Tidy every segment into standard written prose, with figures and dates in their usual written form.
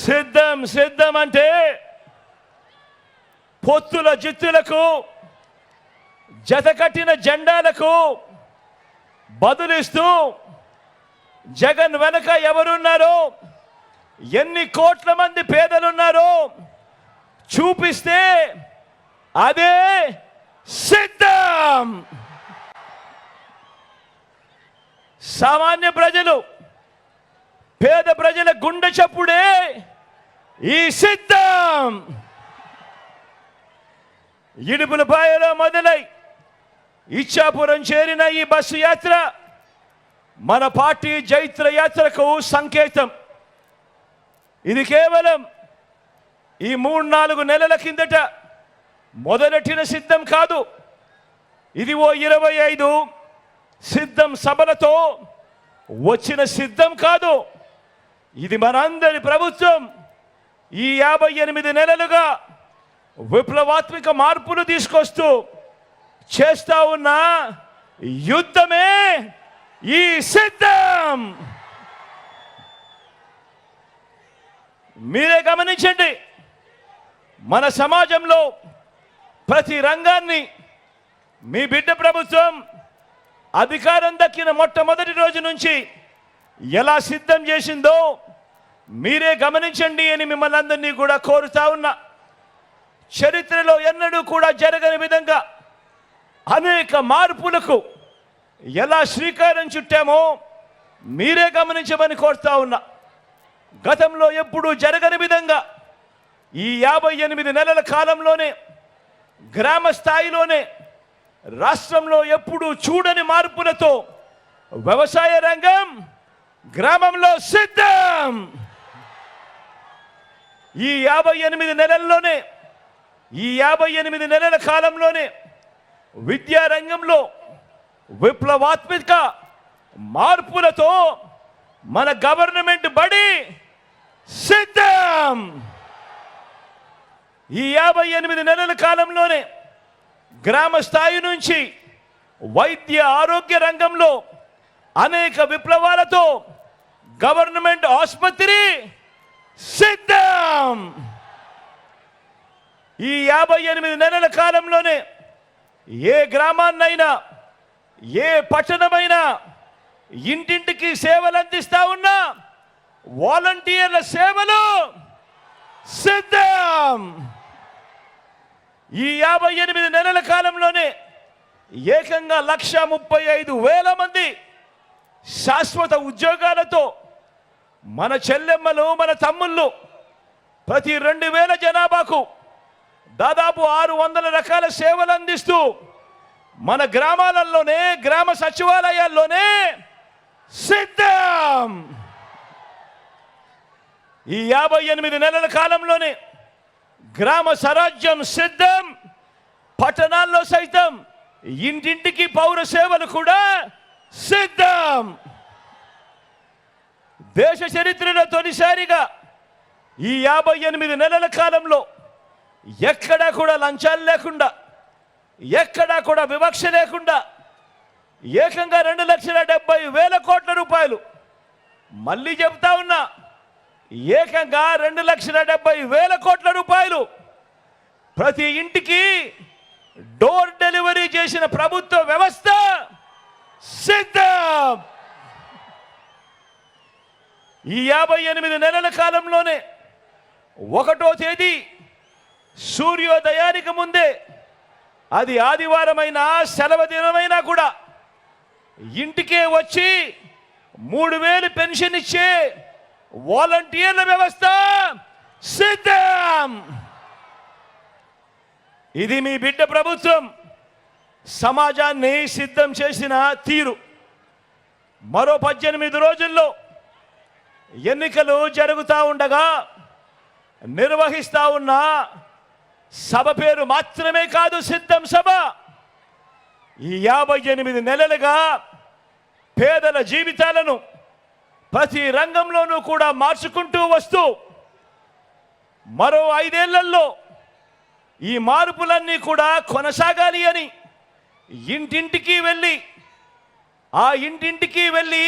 సిద్ధం సిద్ధం అంటే పొత్తుల జిత్తులకు జతకట్టిన జెండాలకు బదులిస్తూ జగన్ వెనక ఎవరున్నారో, ఎన్ని కోట్ల మంది పేదలున్నారో చూపిస్తే అదే సిద్ధం. సామాన్య ప్రజలు, పేద ప్రజల గుండె చప్పుడే ఈ సిద్ధం. ఇడుపులపాయలో మొదలై ఇచ్చాపురం చేరిన ఈ బస్సు యాత్ర మన పార్టీ జైత్ర యాత్రకు సంకేతం. ఇది కేవలం ఈ 3-4 నెలల కిందట మొదలెట్టిన సిద్ధం కాదు. ఇది ఓ 25 సిద్ధం సభలతో వచ్చిన సిద్ధం కాదు. ఇది మనందరి ప్రభుత్వం ఈ 58 నెలలుగా విప్లవాత్మక మార్పులు తీసుకొస్తూ చేస్తా ఉన్న యుద్ధమే ఈ సిద్ధం. మీరే గమనించండి, మన సమాజంలో ప్రతి రంగాన్ని మీ బిడ్డ ప్రభుత్వం అధికారం దక్కిన మొట్టమొదటి రోజు నుంచి ఎలా సిద్ధం చేసిందో మీరే గమనించండి అని మిమ్మల్ని అందరినీ కూడా కోరుతా ఉన్నా. చరిత్రలో ఎన్నడూ కూడా జరగని విధంగా అనేక మార్పులకు ఎలా శ్రీకారం చుట్టామో మీరే గమనించమని కోరుతా ఉన్నా. గతంలో ఎప్పుడూ జరగని విధంగా ఈ 58 నెలల కాలంలోనే గ్రామ స్థాయిలోనే రాష్ట్రంలో ఎప్పుడూ చూడని మార్పులతో వ్యవసాయ రంగం గ్రామంలో సిద్ధం. ఈ 58 నెలల్లోనే, ఈ 58 నెలల కాలంలోనే విద్యా రంగంలో విప్లవాత్మక మార్పులతో మన గవర్నమెంట్ బడి సిద్ధం. ఈ 58 నెలల కాలంలోనే గ్రామ స్థాయి నుంచి వైద్య ఆరోగ్య రంగంలో అనేక విప్లవాలతో గవర్నమెంట్ ఆసుపత్రి సిద్ధం. ఈ 58 నెలల కాలంలోనే ఏ గ్రామాన్నైనా, ఏ పట్టణమైనా ఇంటింటికి సేవలు అందిస్తా ఉన్నా వాలంటీర్ల సేవలు సిద్ధం. ఈ 58 నెలల కాలంలోనే ఏకంగా 1,35,000 మంది శాశ్వత ఉద్యోగాలతో మన చెల్లెమ్మలు, మన తమ్ముళ్ళు ప్రతి 2,000 జనాభాకు దాదాపు 600 రకాల సేవలు అందిస్తూ మన గ్రామాలలోనే, గ్రామ సచివాలయాల్లోనే సిద్ధం. ఈ 58 నెలల కాలంలోనే గ్రామ స్వరాజ్యం సిద్ధం. పట్టణాల్లో సైతం ఇంటింటికి పౌర సేవలు కూడా సిద్ధం. దేశ చరిత్రలో తొలిసారిగా ఈ 58 నెలల కాలంలో ఎక్కడా కూడా లంచాలు లేకుండా, ఎక్కడా కూడా వివక్ష లేకుండా ఏకంగా 2,70,000 కోట్ల రూపాయలు, మళ్ళీ చెబుతా ఉన్నా, ఏకంగా 2,70,000 కోట్ల రూపాయలు ప్రతి ఇంటికి డోర్ డెలివరీ చేసిన ప్రభుత్వ వ్యవస్థ సిద్ధం. ఈ 58 నెలల కాలంలోనే 1వ తేదీ సూర్యోదయానికి ముందే, అది ఆదివారమైనా సెలవు దినమైనా కూడా ఇంటికే వచ్చి 3,000 పెన్షన్ ఇచ్చే వాలంటీర్ల వ్యవస్థ సిద్ధం. ఇది మీ బిడ్డ ప్రభుత్వం సమాజాన్ని సిద్ధం చేసిన తీరు. మరో 18 రోజుల్లో ఎన్నికలు జరుగుతూ ఉండగా నిర్వహిస్తా ఉన్న సభ పేరు మాత్రమే కాదు సిద్ధం సభ. ఈ 58 నెలలుగా పేదల జీవితాలను ప్రతి రంగంలోనూ కూడా మార్చుకుంటూ వస్తూ మరో 5 ఏళ్లలో ఈ మార్పులన్నీ కూడా కొనసాగాలి అని ఇంటింటికి వెళ్ళి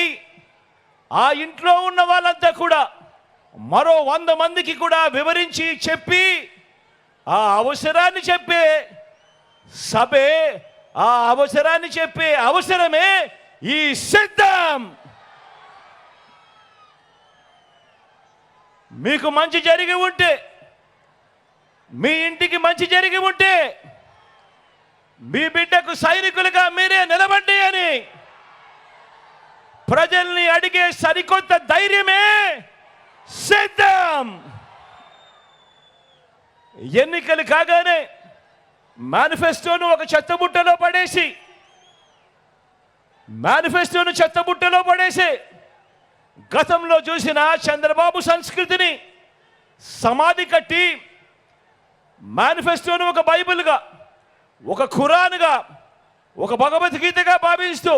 ఆ ఇంట్లో ఉన్న వాళ్ళంతా కూడా మరో 100 మందికి కూడా వివరించి చెప్పి ఆ అవసరాన్ని చెప్పే సభే, ఆ అవసరాన్ని చెప్పే అవసరమే ఈ సిద్ధం. మీకు మంచి జరిగి ఉంటే, మీ ఇంటికి మంచి జరిగి ఉంటే, మీ బిడ్డకు సైనికులుగా మీరే నిలబడి అని ప్రజల్ని అడిగే సరికొత్త ధైర్యమే సిద్ధం. ఎన్నికలు కాగానే మేనిఫెస్టోను ఒక చెత్తబుట్టలో పడేసి గతంలో చూసిన చంద్రబాబు సంస్కృతిని సమాధి కట్టి మేనిఫెస్టోను ఒక బైబిల్గా, ఒక ఖురాన్గా, ఒక భగవద్గీతగా భావిస్తూ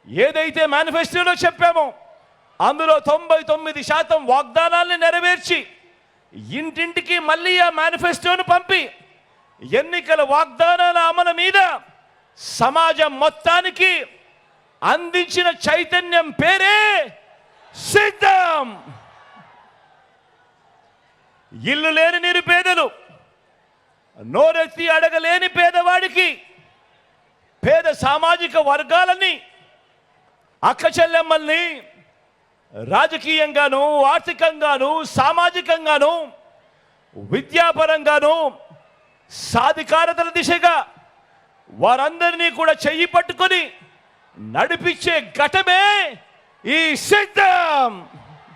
ఏదైతే మేనిఫెస్టోలో చెప్పామో అందులో 99% వాగ్దానాల్ని నెరవేర్చి ఇంటింటికి మళ్ళీ ఆ మేనిఫెస్టోను పంపి ఎన్నికల వాగ్దానాల అమలు మీద సమాజం మొత్తానికి అందించిన చైతన్యం పేరే సిద్ధం. ఇల్లు లేని నిరుపేదలు, నోరెత్తి అడగలేని పేదవాడికి, పేద సామాజిక వర్గాలని, అక్క చెల్లెమ్మల్ని రాజకీయంగాను, ఆర్థికంగాను, సామాజికంగాను, విద్యాపరంగాను సాధికారతల దిశగా వారందరినీ కూడా చెయ్యి పట్టుకొని నడిపించే ఘటమే ఈ సిద్ధం.